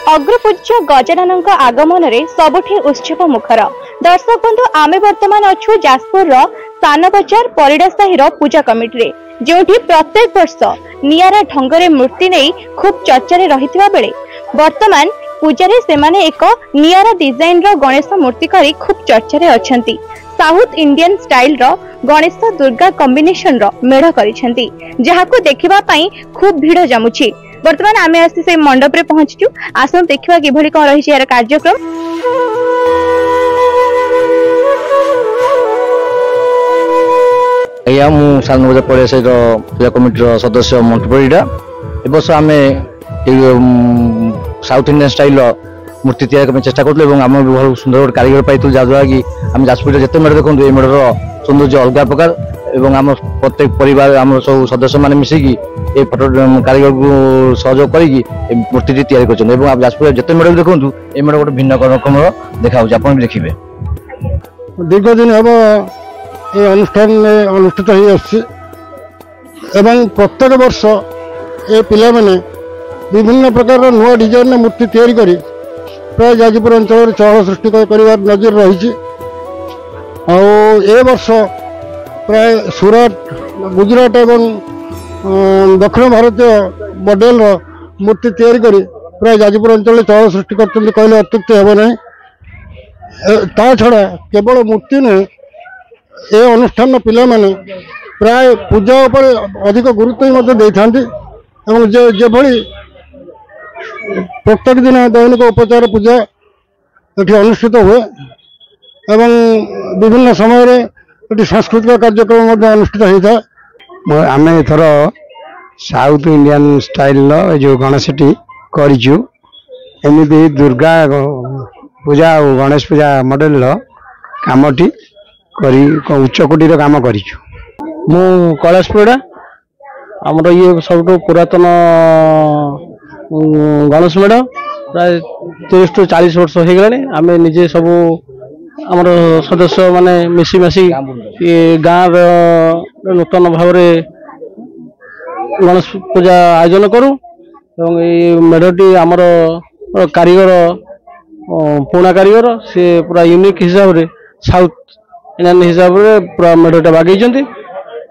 अग्रपूज्य गजानन आगमन में सबुठी उत्सव मुखर। दर्शक बंधु आमे वर्तमान अच्छु जाजपुर सान बजार परिडा साहिर पूजा कमिटी रे, जोठी प्रत्येक वर्ष नियारा ढंगरे मूर्ति नहीं खूब चर्चा रही बेले वर्तमान पूजारे सेमाने एक नियारा डिजाइन रो गणेश मूर्ति करी खूब चर्चा अछंती। साउथ इंडियन स्टाइल रो गणेश दुर्गा कॉम्बिनेशन रो मेढ़ करिसेंती, जहाको देखिबा पई खूब भीड़ जमुछि। वर्तमान आमे आसी से मंडप रे पहुंचछु। आसन देखिबा किभली कोन रही यार कार्यक्रम। या मु सान बजार पड़े से पूजा कमिटी सदस्य मंटू परिडा। ए वर्ष आमे साउथ इंडियन स्टाइल मूर्ति तैयार करने चेष्टा करूँ और आम बहुत सुंदर कारीगर पाई जहाँद्वारा कि आम जाजपुर जिते मेढ़ देखो ये मेढ़र सौंदर्य अलग प्रकार और आम प्रत्येक परिवार आम सब सदस्य मैंने मिसिकी ये फोटो कारीगर को सहयोग करी मूर्ति तैयार कर जाजपुर जिते मेढ़ देखो ये मेढ़ गोटे भिन्न रकम देखा आप देखिए। दीर्घ दिन हम ये अनुष्ठान अनुष्ठित हो प्रत्येक वर्ष ये पिला माने विभिन्न प्रकार नुआ डिजाइन मूर्ति तैयारी करी प्राय जाजपुर अंचल चहल सृष्टि कर नजर रही। ए वर्ष प्राय सूरत गुजरात एवं दक्षिण भारतीय मॉडल मूर्ति तैयारी करी प्राय जाजपुर अंचल चहल सृष्टि कर कहले अत्युक्ति हेब ना। ता छड़ा केवल मूर्ति नुहे ए अनुष्ठान पिला माने प्राय पूजा उपर अधिक गुरुत्व दे था जो प्रत्येक दिन दैनिक उपचार पूजा ये अनुष्ठित हुए एवं विभिन्न समय सांस्कृतिक कार्यक्रम अनुष्ठित होता है। आम एथर साउथ इंडियन स्टाइल जो गणेशटी करमती दुर्गा पूजा और गणेश पूजा मॉडल कामटी उच्चकोटी काम कर कैलाशपुरा आमर ये सब पुरातन गणेश मेढ़ प्राय 30 to 40 वर्ष हो गलानी। आम निजे सब आमर सदस्य माने मिसी मासी गाँव नूतन भाव गणेश पूजा आयोजन करूँ और ये मेढ़टी आमर कारीगर पुणा कारीगर सी पूरा यूनिक हिसाब से साउथ इंडियन हिसाब से पूरा मेढ़टा बागेइछन्ति।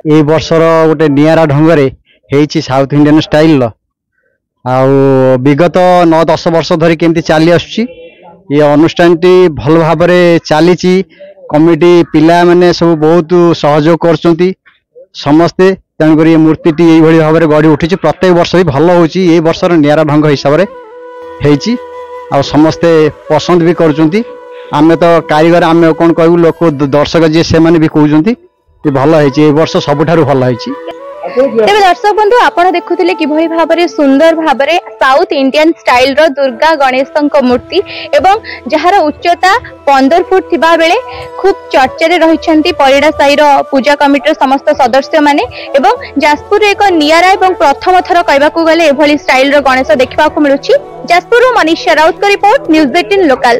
ए वर्षर गोटे नियारा ढंगरे हेइछि साउथ इंडियन स्टाइल विगत 9-10 वर्ष धरी केमती चली आसुची ये अनुष्ठान टी भल भाव चली कमिटी पिला माने सब बहुत सहयोग करछन्ति समस्ते तेणुक ये मूर्ति टी यही भाव में गढ़ी उठी प्रत्येक वर्ष भी भल हो वर्षर नियारा ढंग हिसाब से आ समस्ते पसंद भी करछन्ति। आमे तो कारीगर आमे कौन कहू लोक दर्शक जी से भी कहते भल है वर्ष सबुठारु भल है। तेरे दर्शक बंधु आपण देखुथिले किभली भाबरे सुंदर भाबरे साउथ इंडियन स्टाइल रो दुर्गा गणेशଙ୍କ मूर्ति एवं जहार उच्चता 15 फुट थिबा बेले खूब चर्चा रे रहिछन्ती परिडा साई रो पूजा कमिटी समस्त सदस्य माने एवं जाजपुर एक नियारा एवं प्रथम थर कहबाकू गले एभली स्टाइल रो गणेश देखबाकू मिलुछि। जाजपुर मनीषा राउत को रिपोर्ट न्यूज़ 18 लोकल।